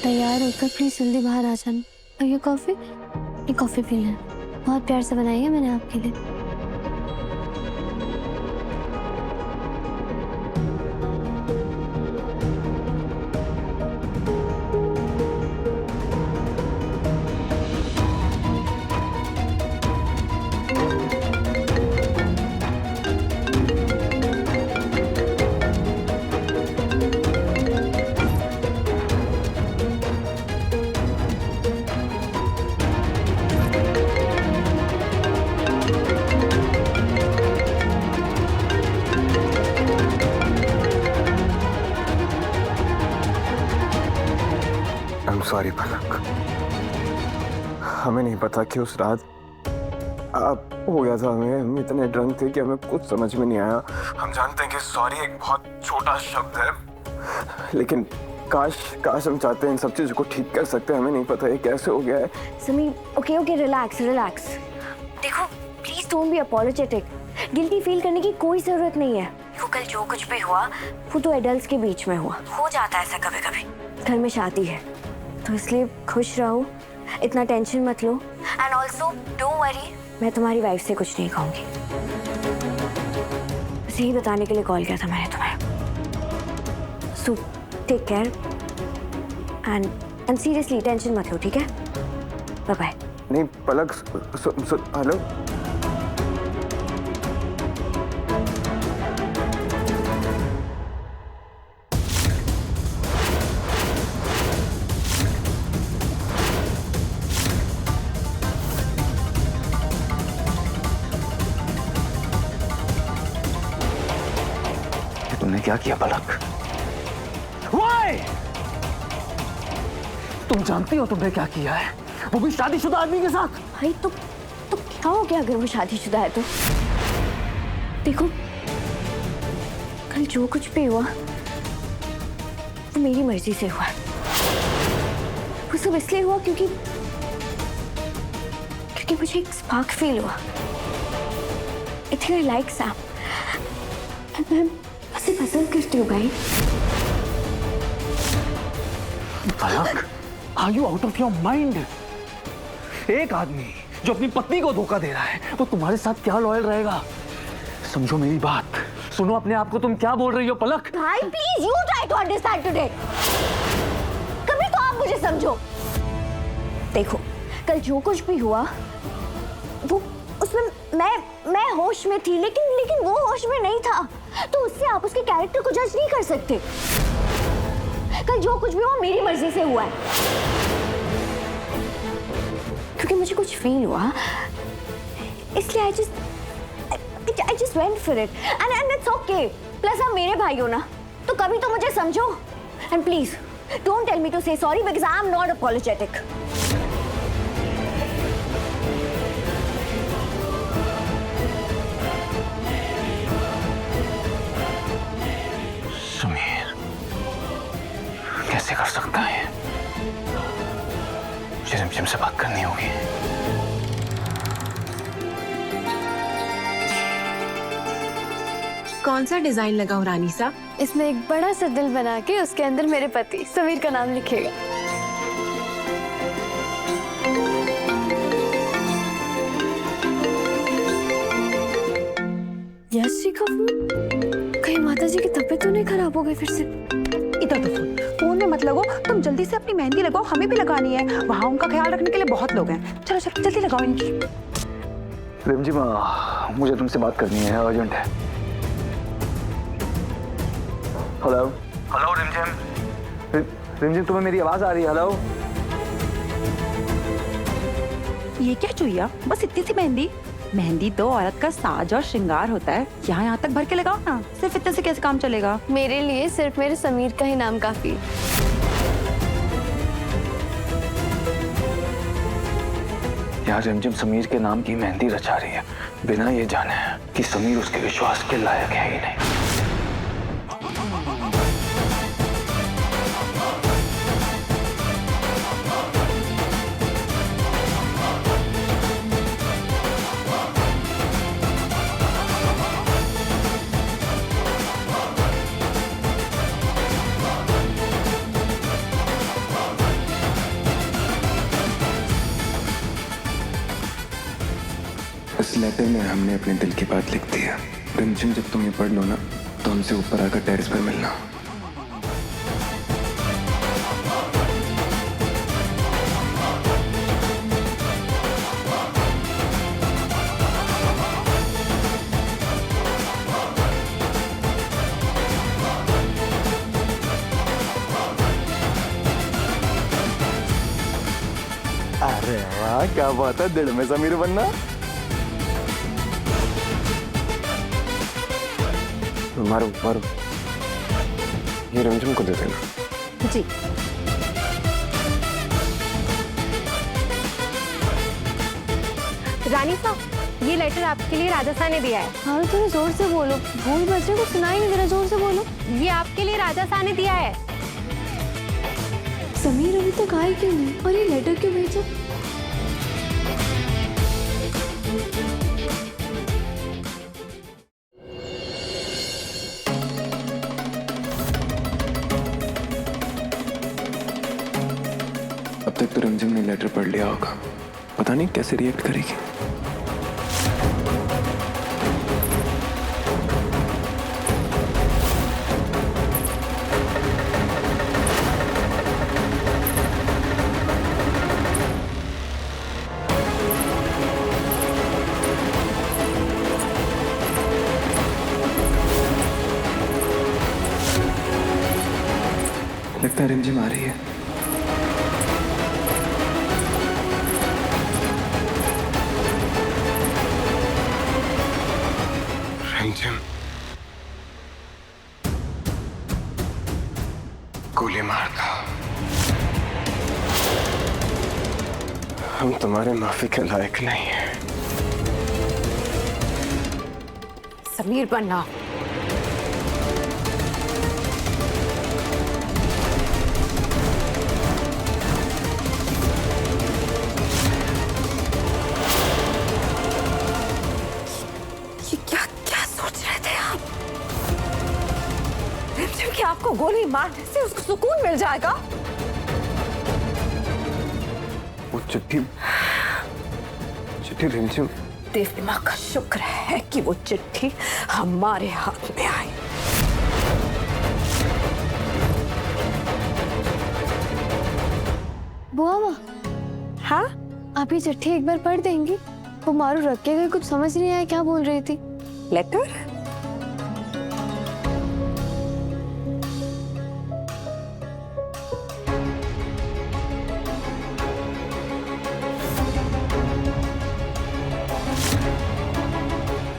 तैयार होकर प्लीज जल्दी बाहर आ जाना। और ये कॉफी पी लें, बहुत प्यार से बनाई है मैंने आपके लिए। सॉरी पलक, हमें नहीं पता कि उस रात आप हो गया था। हम इतने ड्रंक थे कि हमें कुछ समझ में नहीं आया। हम जानते हैं कि सॉरी एक बहुत छोटा शब्द है, लेकिन काश हम चाहते हैं इन सब चीजों को ठीक कर सकते हैं। हमें नहीं पता ये कैसे हो गया है। Sameer, okay relax. देखो please don't be apologetic. Guilty feel करने की कोई जरूरत नहीं है। वो कल जो कुछ भी हुआ वो तो एडल्ट्स के बीच में हुआ, हो जाता है ऐसा कभी कभी। घर में शादी है तो इसलिए खुश रहो, इतना टेंशन मत लो। एंड ऑल्सो डोंट वरी, मैं तुम्हारी वाइफ से कुछ नहीं कहूंगी। बस यही बताने के लिए कॉल किया था मैंने तुम्हें। So take care and seriously tension मत लो, ठीक है? Bye bye. नहीं पलक, हेलो, तुमने क्या किया पलक? Why? तुम जानती हो तुमने क्या किया है, वो भी शादीशुदा आदमी के साथ। भाई तो क्या हो गया अगर वो शादीशुदा है तो? देखो कल जो कुछ भी हुआ वो मेरी मर्जी से हुआ। वो सब इसलिए हुआ क्योंकि मुझे एक स्पार्क फील हुआ। I think I like Sam and मैं उसे पसंद करती हूँ भाई। पलक, are you out of your mind? एक आदमी जो अपनी पत्नी को धोखा दे रहा है वो तुम्हारे साथ क्या लॉयल रहेगा? समझो मेरी बात, सुनो अपने आप को। तुम क्या बोल रही हो पलक? भाई please you try to understand today. कभी तो आप मुझे समझो। देखो कल जो कुछ भी हुआ वो उसमें मैं होश में थी, लेकिन वो होश में नहीं था, तो उससे आप उसके कैरेक्टर को जज नहीं कर सकते। कल जो कुछ भी हुआ मेरी मर्जी से हुआ है, क्योंकि मुझे कुछ फील हुआ इसलिए I just went for it and it's okay। Plus आप मेरे भाई हो ना, तो कभी तो मुझे समझो। And please don't tell me to say sorry because I am not apologetic. Sameer कैसे कर सकता है? मुझे रिमझिम से बात करनी होगी। कौन सा डिजाइन लगाऊं रानी साहब? इसमें एक बड़ा सा दिल बना के उसके अंदर मेरे पति समीर का नाम लिखेगा। यस जी कहीं माता जी की तबीयत तो नहीं खराब हो गई फिर से? इधर तो फोन में मत लगो, तुम जल्दी से अपनी मेहंदी लगाओ, हमें भी लगानी है। वहाँ उनका ख्याल रखने के लिए बहुत लोग हैं। चलो चलो जल्दी लगाओ इनकी। रिमझिम, मुझे तुमसे बात करनी है, अर्जेंट है। हेलो हेलो रिमझिम, तुम्हें मेरी आवाज आ रही है? हेलो, ये क्या चुईया, बस इतनी सी मेहंदी? मेहंदी तो औरत का साज और श्रृंगार होता है। यहाँ तक भर के लगाओ ना, सिर्फ इतने से कैसे काम चलेगा? मेरे लिए सिर्फ मेरे समीर का ही नाम काफी है। यार रिमझिम समीर के नाम की मेहंदी रचा रही है बिना ये जाने कि समीर उसके विश्वास के लायक है ही नहीं। इस लेटर में हमने अपने दिल की बात लिख दी है। रिमझिम, जब तुम ये पढ़ लो ना तो हमसे ऊपर आकर टेरेस पर मिलना। अरे वाह, क्या बात है, दिल में ज़मीर बनना। मारो मारो, ये रिमझिम को दे देना। जी। रानी साहब, ये लेटर आपके लिए राजा साहब ने दिया है। हाँ थोड़ा जोर से बोलो, भूल बच्चे को सुनाई नहीं दे रहा, जोर से बोलो। ये आपके लिए राजा साहब ने दिया है। समीर अभी तक आए क्यों नहीं, और ये लेटर क्यों भेजा? अब तक तो रिमझिम ने लेटर पढ़ लिया होगा, पता नहीं कैसे रिएक्ट करेगी। लगता है रिमझिम आ रही है। रिमझिम, गोली मार दो। हम तुम्हारे माफी के लायक नहीं हैं। समीर बनना। ये क्या क्या सोच रहे थे आप? रिमझिम कि आपको गोली मारने से उसको सुकून मिल जाएगा? वो चिट्ठी चिट्ठी रिमझिम, देवी माँ का शुक्र है कि वो चिट्ठी हमारे हाथ में आई। बुआ माँ, हाँ, आप ये चिट्ठी एक बार पढ़ देंगी? वो मारू रख के गई, कुछ समझ नहीं आया क्या बोल रही थी। लेटर?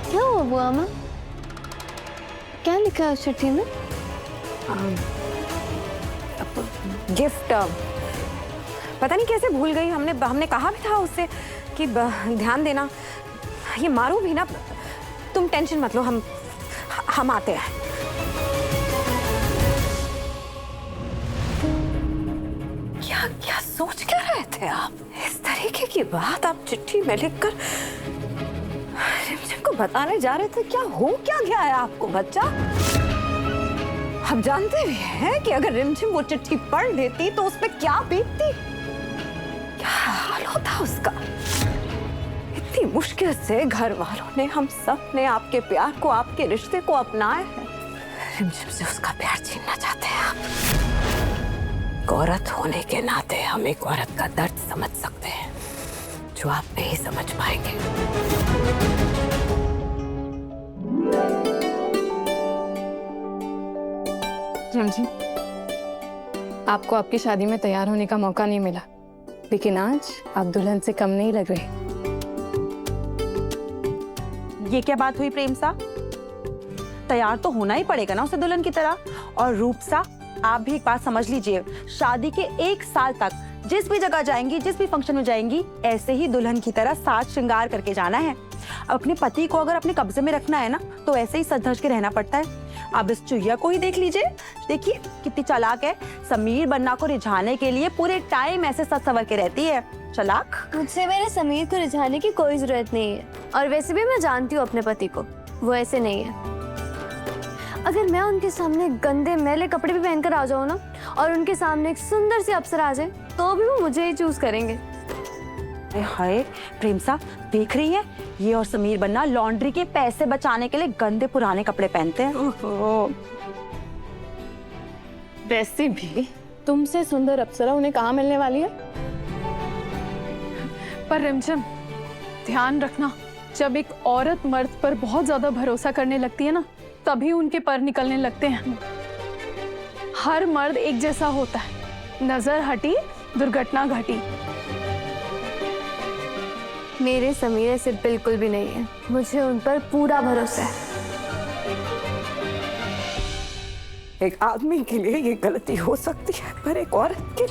क्या हुआ बुआ माँ, क्या लिखा है उस चिट्ठी में? गिफ्ट। पता नहीं कैसे भूल गई। हमने कहा भी था उससे कि ध्यान देना। ये मारू भी ना, तुम टेंशन मत लो, हम आते हैं। क्या क्या सोच क्या रहे थे आप? इस तरीके की बात आप चिट्ठी में लिखकर रिमझिम को बताने जा रहे थे? क्या हो क्या गया है आपको बच्चा? आप जानते भी हैं कि अगर रिमझिम वो चिट्ठी पढ़ लेती तो उस पे क्या बीतती, क्या हाल होता उसका। इतनी मुश्किल से घर वालों ने, हम सब ने आपके प्यार को, आपके रिश्ते को अपनाया है। रिमझिम से उसका प्यार छीनना चाहते हैं आप। एक औरत होने के नाते हम एक औरत का दर्द समझ सकते हैं जो आप नहीं समझ पाएंगे। रिमझिम, आपको आपकी शादी में तैयार होने का मौका नहीं मिला, लेकिन आज आप दुल्हन से कम नहीं लग रहे। ये क्या बात हुई प्रेम सा? तैयार तो होना ही पड़ेगा ना उसे दुल्हन की तरह। और रूप सा, आप भी एक बात समझ लीजिए, शादी के 1 साल तक जिस भी जगह जाएंगी, जिस भी फंक्शन में जाएंगी, ऐसे ही दुल्हन की तरह साज श्रृंगार करके जाना है। अब अपने पति को अगर अपने कब्जे में रखना है ना, तो ऐसे ही सज धज के रहना पड़ता है। अब इस चुहिया को ही देख लीजिए, देखिए कितनी चालाक है। समीर बन्ना को रिझाने के लिए पूरे टाइम ऐसे सज संवर के रहती है। चालाक। मुझसे मेरे समीर को रिझाने की कोई जरूरत नहीं है, और वैसे भी मैं जानती हूँ अपने पति को, वो ऐसे नहीं है। अगर मैं उनके सामने गंदे मैले कपड़े भी पहनकर आ जाऊँ ना, और उनके सामने एक सुंदर सी अप्सरा आ जाए, तो भी वो मुझे ही चूज करेंगे। हाय प्रेमसा, देख रही है ये और समीर बन्ना लॉन्ड्री के पैसे बचाने के लिए गंदे पुराने कपड़े पहनते हैं। ओहो। वैसे भी तुमसे सुंदर अप्सरा उन्हें कहाँ मिलने वाली है? पर रिमझिम, ध्यान रखना, जब एक औरत मर्द पर बहुत ज्यादा भरोसा करने लगती है ना, तभी उनके पर निकलने लगते हैं। हर मर्द एक जैसा होता है, नजर हटी दुर्घटना घटी। मेरे समीर ऐसे बिल्कुल भी नहीं है, मुझे उन पर पूरा भरोसा है। एक आदमी के लिए ये गलती हो सकती है, पर एक औरत के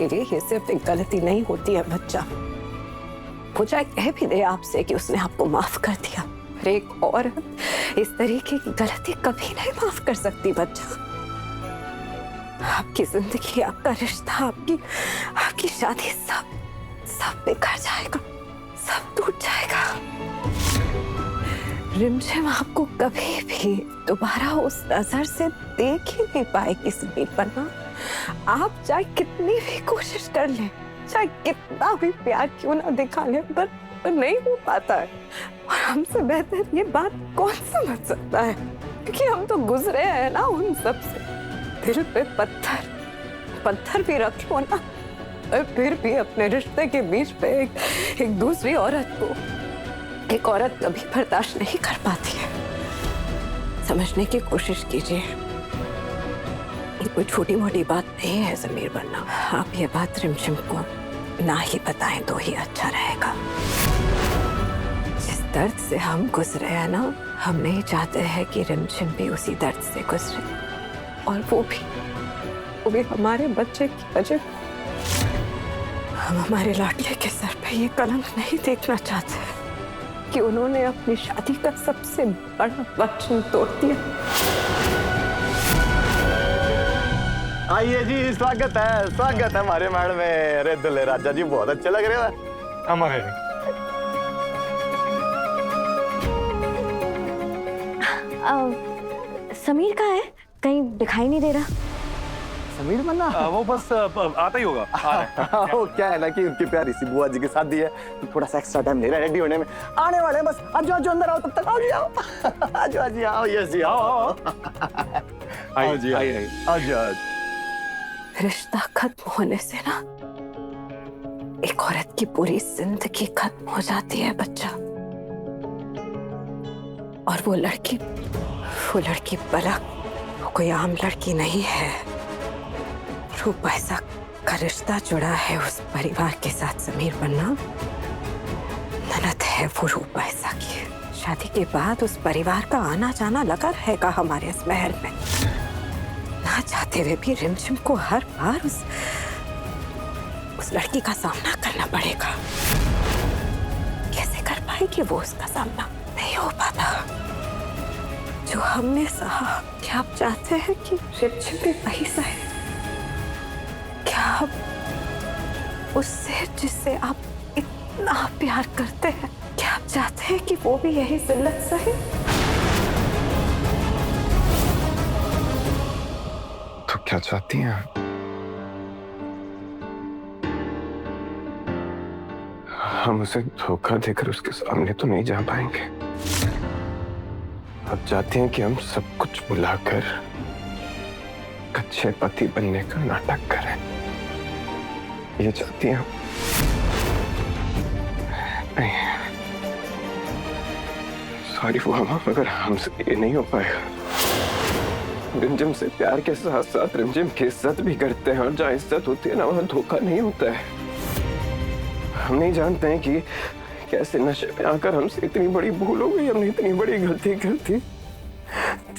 लिए ये सिर्फ एक गलती नहीं होती है बच्चा। वो चाहे कह भी दे आपसे कि उसने आपको माफ कर दिया, पर एक औरत इस तरीके की गलती कभी नहीं माफ कर सकती बच्चा। आपकी जिंदगी, आपका रिश्ता, आपकी शादी सब बिखर जाएगा, सब टूट जाएगा। रिमझिम आपको कभी भी दोबारा उस नजर से देख ही नहीं पाएगी समीर बन्ना। आप चाहे कितनी भी कोशिश कर लें, चाहे कितना भी प्यार क्यों ना दिखा लें, पर नहीं हो पाता है। और हमसे बेहतर ये बात कौन समझ सकता है, क्योंकि हम तो गुजरे हैं ना उन सब से। दिल पे पत्थर भी रख लो ना, और फिर भी अपने रिश्ते के बीच पे एक दूसरी औरत को एक औरत कभी बर्दाश्त नहीं कर पाती है। समझने की कोशिश कीजिए, ये कोई छोटी मोटी बात नहीं है समीर बन्ना। आप ये बात रिमझिम को ना ही बताएं तो ही अच्छा रहेगा। जिस दर्द से हम गुजरे हैं ना, हम नहीं चाहते हैं कि रिमझिम भी उसी दर्द से गुजरे, और वो भी हमारे बच्चे की वजह। हम हमारे लाडले के सर पे ये कलंक नहीं देखना चाहते कि उन्होंने अपनी शादी का सबसे बड़ा वचन तोड़ दिया। आइए जी, स्वागत है हमारे महल में। अरे दुल्हे राजा जी बहुत अच्छे लग रहे हो। हमारे समीर कहाँ है? कहीं दिखाई नहीं दे रहा। समीर बन्ना वो बस आता ही होगा। वो क्या है ना कि उनकी प्यारी सी बुआ जी की शादी है, तो थोड़ा सा एक्स्ट्रा टाइम ले रहा है रेडी होने में। आने वाले हैं बस। आजो अंदर आओ, तब तक आओ जी, आओ जी आओ। यस जी आओ जी आज रिश्ता खत्म होने से ना एक औरत की पूरी जिंदगी खत्म हो जाती है बच्चा। और वो लड़की पलक, वो कोई आम लड़की नहीं है। रूप पैसा का रिश्ता जुड़ा है उस परिवार के साथ समीर बन्ना। ननद है वो रूप पैसा की। शादी के बाद उस परिवार का आना जाना लगा रहेगा हमारे इस महल में। ना चाहते हुए भी रिमझिम को हर बार उस लड़की का सामना करना पड़ेगा। कैसे कर पाएगी वो उसका सामना? नहीं हो पाता। जो हमने सहा, क्या आप चाहते हैं कि रिमझिम भी वही सहे? क्या आप उससे जिससे आप इतना प्यार करते हैं, क्या आप चाहते हैं कि वो भी यही जिल्लत सहे? तो क्या चाहती हैं? हम उसे धोखा देकर उसके सामने तो नहीं जा पाएंगे। आप चाहती हैं कि हम सब कुछ भुलाकर अच्छे पति बनने का नाटक करें? ये चाहती हैं? नहीं, सॉरी फुहामा, मगर हमसे ये नहीं हो पाएगा। रिमझिम से प्यार के साथ साथ रिमझिम की इज्जत भी करते हैं, और जहाँ इज्जत होती है ना, वहाँ धोखा नहीं होता है। हम नहीं जानते हैं कि कैसे नशे में आकर हमसे इतनी बड़ी भूल हो गई, हमने इतनी बड़ी गलती कर दी।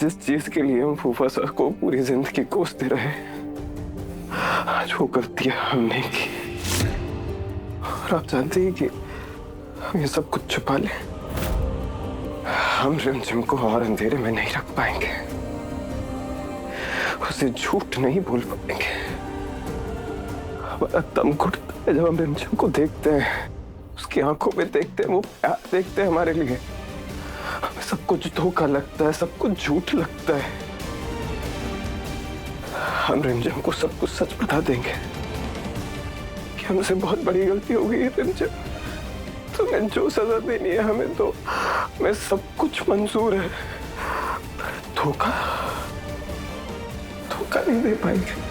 जिस चीज के लिए हम फूफा साहब को पूरी जिंदगी कोसते रहे, आज वो गलतियां हमने की। और आप जानते हैं कि हम ये सब कुछ छुपा लें, हम रिमझिम को और अंधेरे में नहीं रख पाएंगे, उसे झूठ नहीं बोल पाएंगे। हमारा दम घुटता है जब हम रिमझिम को देखते हैं, उसकी आंखों में देखते हैं, वो प्यार देखते हैं हमारे लिए। हमें सब कुछ धोखा लगता है, सब कुछ झूठ लगता है। हम रिमझिम को सब कुछ सच बता देंगे कि हमसे बहुत बड़ी गलती हो गई है रिमझिम। तुम्हें जो सजा देनी है हमें तो मैं सब कुछ मंजूर है। धोखा धोखा नहीं दे पाएंगे।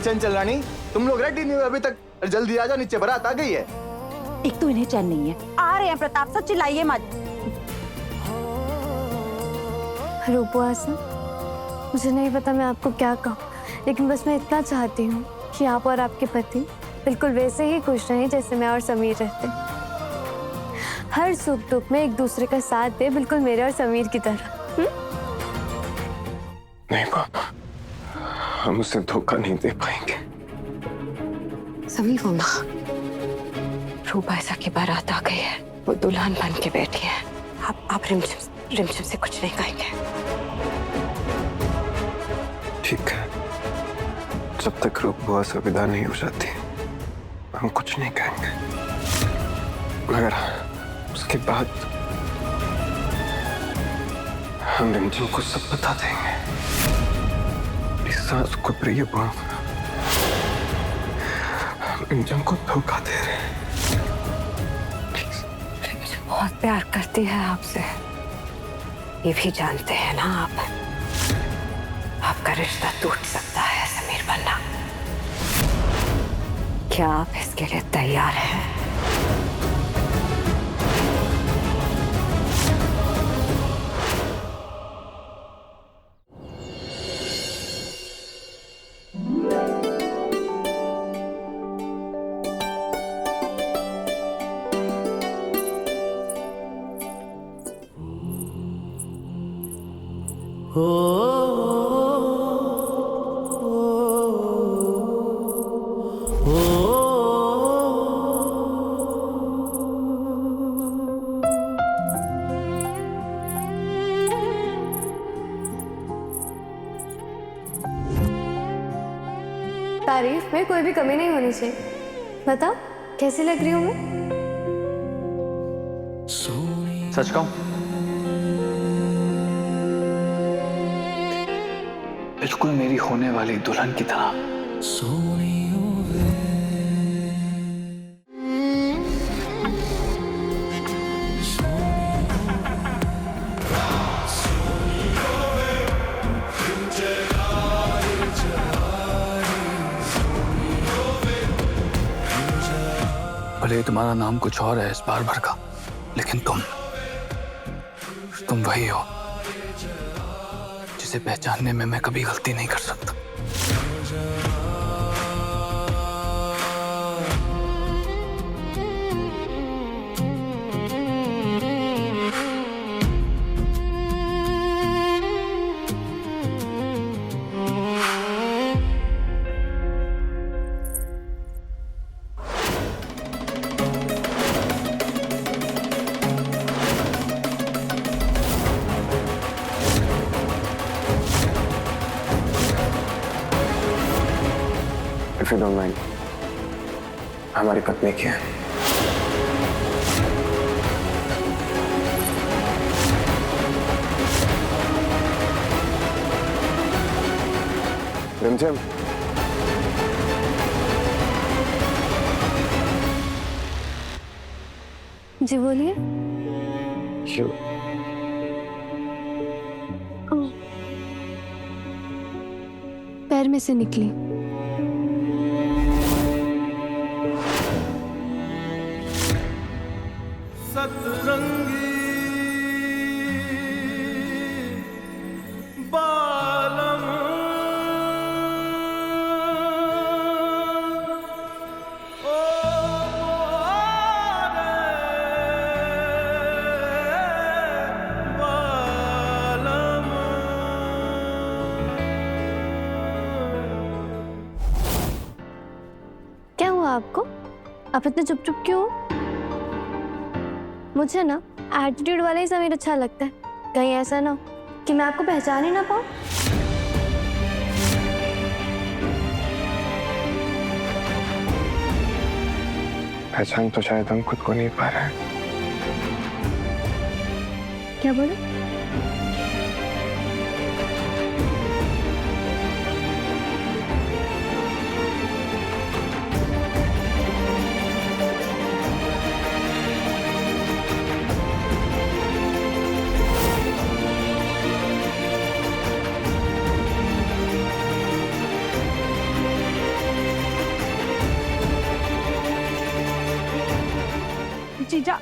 चंचल रानी, तुम लोग रेडी नहीं हुए अभी तक? जल्दी आ जाओ, नीचे बारात आ गई है। एक तो इन्हें चैन नहीं है। आ रहे हैं प्रताप सर, चिल्लाइए मत। रूपवासन, मुझे नहीं पता मैं आपको क्या कहूँ, लेकिन बस मैं इतना चाहती हूँ कि आप और आपके पति बिल्कुल वैसे ही खुश रहें जैसे मैं और समीर रहते। हर सुख दुख में एक दूसरे का साथ दे, बिल्कुल मेरे और समीर की तरह। नहीं पापा, हम उसे धोखा नहीं दे पाएंगे। समीर वो माँ, रूपा ऐसा की बारात आ गई है, वो दुल्हन बन के बैठी है। आप रिमझिम से कुछ नहीं कहेंगे? ठीक है, जब तक रूप बुआ से विदा नहीं हो जाती हम कुछ नहीं कहेंगे, मगर उसके बाद हम रिमझिम को सब बता देंगे। सास को प्रिय बुआ, हम रिमझिम को धोखा दे रहे हैं। रिमझिम बहुत प्यार करती है आपसे, ये भी जानते हैं ना आप। आपका रिश्ता टूट सकता है समीर बन्ना। क्या आप इसके लिए तैयार हैं? तारीफ में कोई भी कमी नहीं होनी चाहिए। बताओ कैसी लग रही हूँ मैं? सच कहूं, बिल्कुल मेरी होने वाली दुल्हन की तरह। भले तुम्हारा नाम कुछ और है इस बार भर का, लेकिन तुम वही हो जिसे पहचानने में मैं कभी गलती नहीं कर सकता। If you don't mind, हमारी पत्नी की है। रिमझिम, जी बोलिए। पैर में से निकली। सतरंगी बालम ओ बालम। क्या हुआ आपको? आप इतने चुप चुप क्यों हो? मुझे ना एटीट्यूड वाला ही समीर अच्छा लगता है। कहीं ऐसा ना हो कि मैं आपको पहचान ही ना पाऊँ। पहचान तो शायद हम खुद को नहीं पा रहे हैं। क्या बोले? जीजा,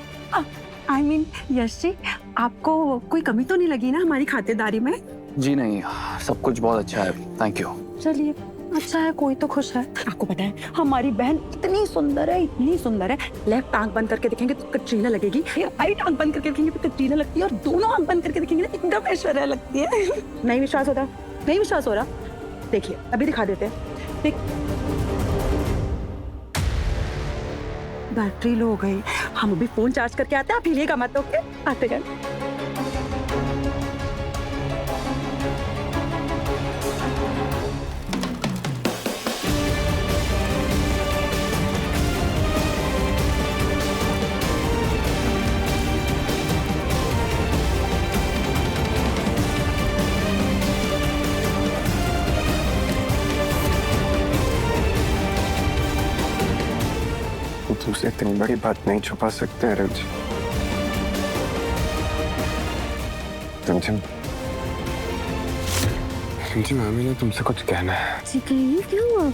आई मीन यश जी, आपको कोई कमी तो नहीं लगी ना हमारी खातिरदारी में? जी नहीं, सब कुछ बहुत अच्छा है, थैंक यू। चलिए, अच्छा है, कोई तो खुश है। आपको पता है हमारी बहन इतनी सुंदर है, इतनी सुंदर है। लेफ्ट आंख बंद करके देखेंगे तो कटरीना लगेगी, राइट आंख बंद करके देखेंगे तो कटरीना लगती है, और दोनों आंख बंद करके देखेंगे ना एकदम ऐश्वर्या लगती है। नहीं विश्वास होता? नहीं विश्वास हो रहा? देखिए अभी दिखा देते हैं। देख, बैटरी लो हो गई, हम अभी फोन चार्ज करके आते हैं, आप हिलिएगा मत, ओके? आते हैं। तुमसे इतनी बड़ी बात नहीं छुपा सकते हैं रवि। तुमसे हमें तुमसे कुछ कहना है। जी कहिए, क्या हुआ?